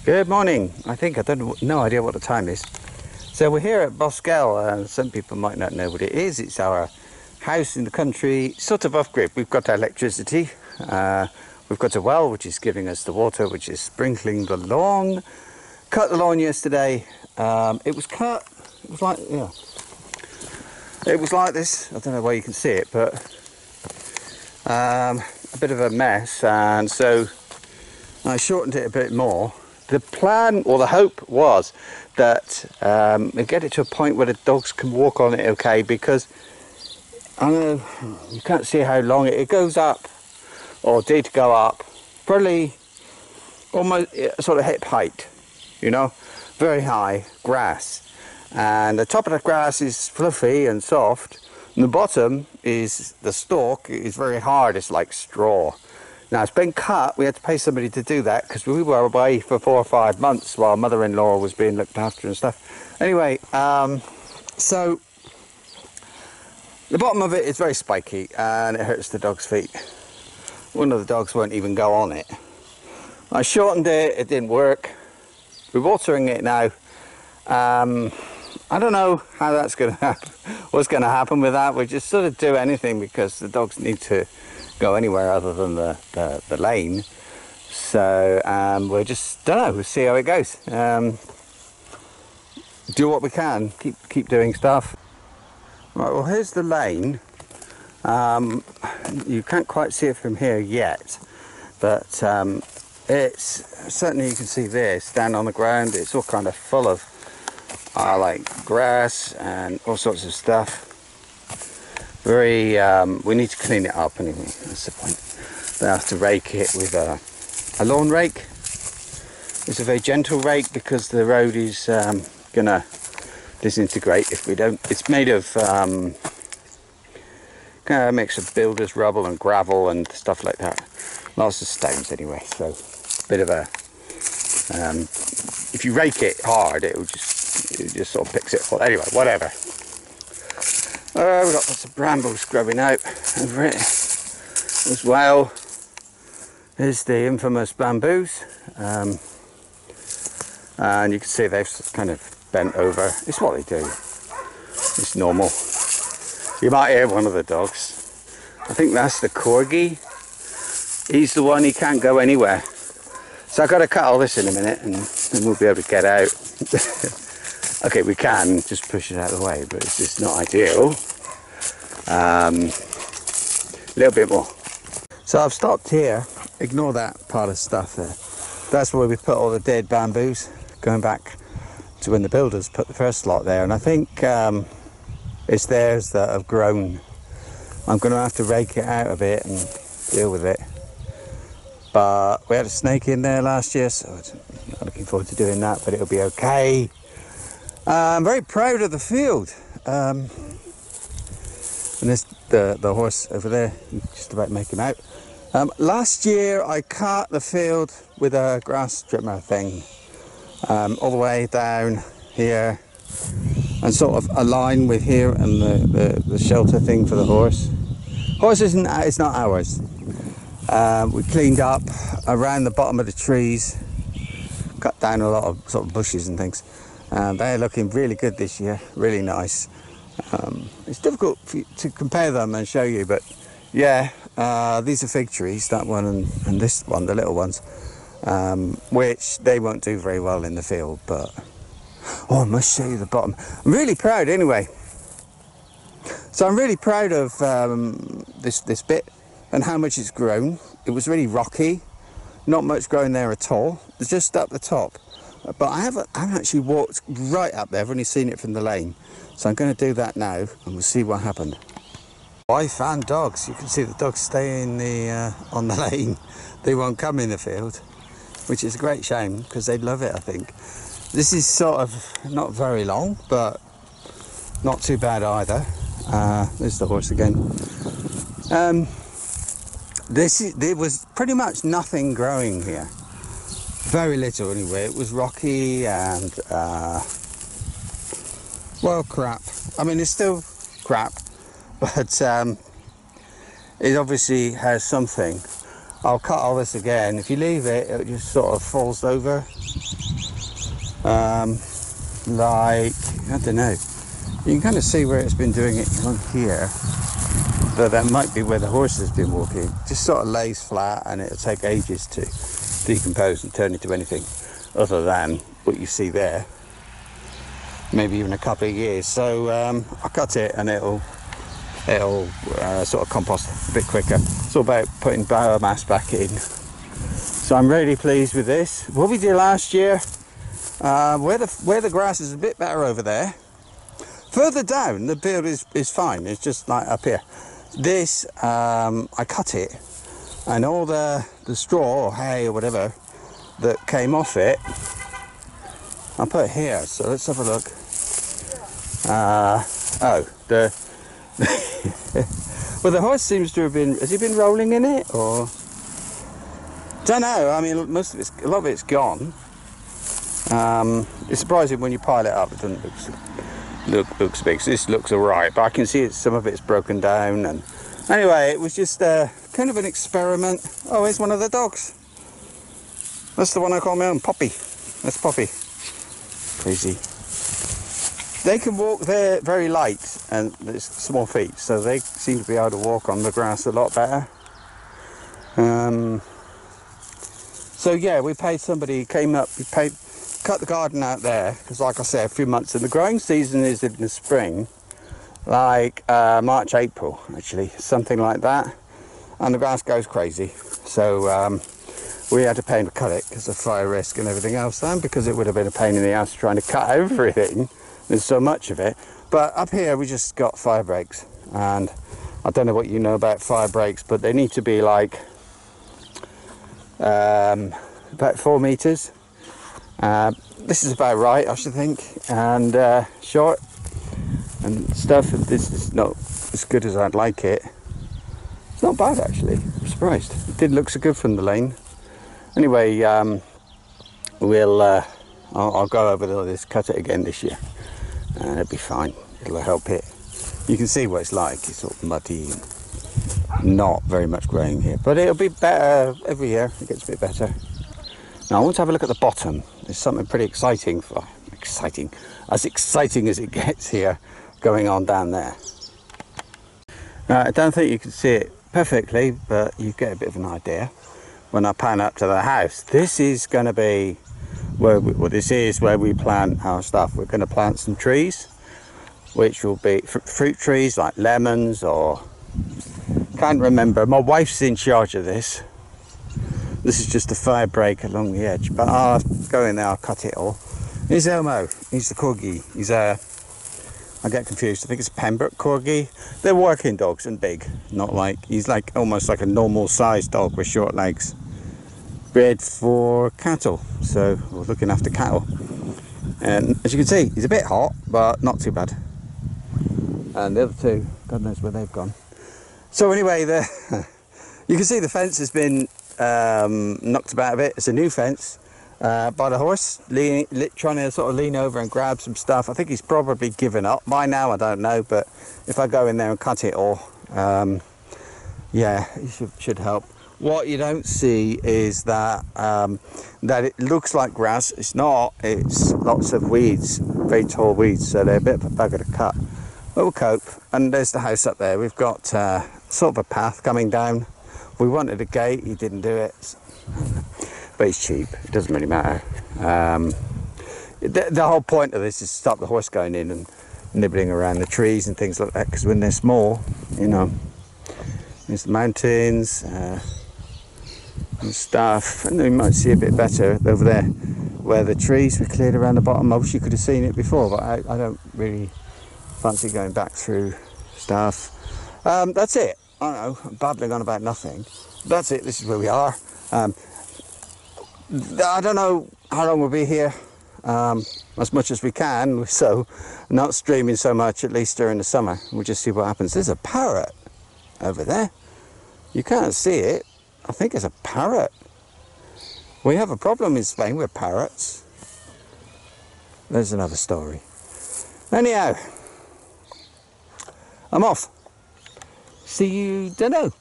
Good morning. I don't no idea what the time is. So we're here at Boskell, and some people might not know what it is. It's our house in the country, sort of off-grid. We've got electricity. We've got a well which is giving us the water, which is sprinkling the lawn. Cut the lawn yesterday. It was cut. It was like It was like this. I don't know where you can see it, but a bit of a mess, and so I shortened it a bit more. The plan, or the hope, was that we get it to a point where the dogs can walk on it okay, because I know you can't see how long it goes up, or did go up, probably almost sort of hip height, you know, very high grass. And the top of the grass is fluffy and soft, and the bottom is, the stalk is very hard, it's like straw. Now it's been cut. We had to pay somebody to do that because we were away for 4 or 5 months while mother-in-law was being looked after and stuff. Anyway, so the bottom of it is very spiky and it hurts the dog's feet. One of the dogs won't even go on it. I shortened it, it didn't work. We're watering it now. I don't know how that's going to happen, what's going to happen with that. We just sort of do anything because the dogs need to go anywhere other than the lane. So we'll just, don't know, we'll see how it goes. Do what we can, keep doing stuff. Right, well here's the lane. You can't quite see it from here yet, but it's certainly, you can see this down on the ground. It's all kind of full of like grass and all sorts of stuff. Very, we need to clean it up anyway, that's the point. They have to rake it with a lawn rake. It's a very gentle rake because the road is gonna disintegrate if we don't. It's made of kind of a mix of builder's rubble and gravel and stuff like that. Lots of stones anyway, so bit of a, if you rake it hard, it just sort of picks it up. Anyway, whatever. We've got lots of brambles growing out over it as well. Here's the infamous bamboos, and you can see they've kind of bent over. It's what they do. It's normal. You might hear one of the dogs. I think that's the corgi. He's the one, he can't go anywhere. So I've got to cut all this in a minute and then we'll be able to get out. Okay, we can just push it out of the way, but it's just not ideal. A little bit more. So I've stopped here. Ignore that part of stuff there. That's where we put all the dead bamboos, going back to when the builders put the first lot there. And I think it's theirs that have grown. I'm going to have to rake it out a bit and deal with it. But we had a snake in there last year, so I'm not looking forward to doing that, but it'll be okay. I'm very proud of the field. And this, the horse over there, just about make him out. Last year I cut the field with a grass trimmer thing, all the way down here, and sort of align with here and the shelter thing for the horse. Horse isn't, it's not ours. We cleaned up around the bottom of the trees, cut down a lot of sort of bushes and things. They're looking really good this year, really nice. It's difficult to compare them and show you, but yeah, these are fig trees, that one and this one, the little ones, which they won't do very well in the field, but oh, I must show you the bottom. I'm really proud anyway. So I'm really proud of this bit and how much it's grown. It was really rocky, not much growing there at all. It's just up the top. But I haven't actually walked right up there. I've only seen it from the lane. So I'm going to do that now and we'll see what happened. Wife and dogs. You can see the dogs stay in the, on the lane. They won't come in the field, which is a great shame because they'd love it, I think. This is sort of not very long, but not too bad either. There's the horse again. There was pretty much nothing growing here. Very little anyway. It was rocky and well, crap. I mean, it's still crap, but it obviously has something. I'll cut all this again. If you leave it, it just sort of falls over. Like, I don't know. You can kind of see where it's been doing it on here. Though that might be where the horse has been walking. Just sort of lays flat and it'll take ages to decompose and turn into anything other than what you see there. Maybe even a couple of years. So I'll cut it and it'll sort of compost a bit quicker. It's all about putting biomass back in. So I'm really pleased with this. What we did last year, where the grass is a bit better over there. Further down, the field is fine. It's just like up here. This, I cut it, and all the straw or hay or whatever that came off it, I put it here. So let's have a look. Well, the horse seems to have been. Has he been rolling in it, or don't know? I mean, a lot of it's gone. It's surprising when you pile it up. It doesn't looks big. So this looks alright, but I can see some of it's broken down. And anyway, it was just kind of an experiment. Oh, here's one of the dogs. That's the one I call my own, Poppy. That's Poppy. Crazy. They can walk. They're very light and it's small feet, so they seem to be able to walk on the grass a lot better. So yeah, we paid somebody, came up, cut the garden out there, because like I said, a few months, and the growing season is in the spring, like March, April, actually, something like that, and the grass goes crazy. So we had to pay him to cut it because of fire risk and everything else, and because it would have been a pain in the ass trying to cut everything. There's so much of it. But up here we just got fire breaks, and I don't know what you know about fire breaks, but they need to be like about 4 meters. This is about right, I should think, and short and stuff. This is not as good as I'd like it. It's not bad actually. I'm surprised. It did look so good from the lane. Anyway, I'll go over this, cut it again this year, and it'll be fine. It'll help it. You can see what it's like. It's sort of muddy and not very much growing here, but it'll be better every year. It gets a bit better. Now I want to have a look at the bottom. There's something pretty exciting as exciting as it gets here, going on down there. Now, I don't think you can see it perfectly, but you get a bit of an idea when I pan up to the house. This is going to be where this is where we plant our stuff. We're going to plant some trees, which will be fruit trees like lemons, or can't remember. My wife's in charge of this. This is just a fire break along the edge, but I'll go in there, I'll cut it all. Here's Elmo. He's the corgi. He's I get confused. I think it's a Pembroke corgi. They're working dogs and big, not like, he's like almost like a normal sized dog with short legs. Bred for cattle, so we're looking after cattle. And as you can see, he's a bit hot, but not too bad. And the other two, God knows where they've gone. So anyway, you can see the fence has been knocked about a bit. It's a new fence by the horse, trying to sort of lean over and grab some stuff. I think he's probably given up by now, I don't know, but if I go in there and cut it all, yeah, it should help. What you don't see is that that it looks like grass. It's not. It's lots of weeds, very tall weeds, so they're a bit of a bugger to cut. But we'll cope. And there's the house up there. We've got sort of a path coming down. We wanted a gate, he didn't do it, but he's cheap. It doesn't really matter. The whole point of this is to stop the horse going in and nibbling around the trees and things like that, because when they're small, you know, there's the mountains and stuff, and you might see a bit better over there where the trees were cleared around the bottom. I wish you could have seen it before, but I don't really fancy going back through stuff. That's it. I don't know, I'm babbling on about nothing. That's it, this is where we are. I don't know how long we'll be here, as much as we can, so not streaming so much, at least during the summer. We'll just see what happens. There's a parrot over there. You can't see it. I think it's a parrot. We have a problem in Spain with parrots. There's another story. Anyhow, I'm off. See you, dunno.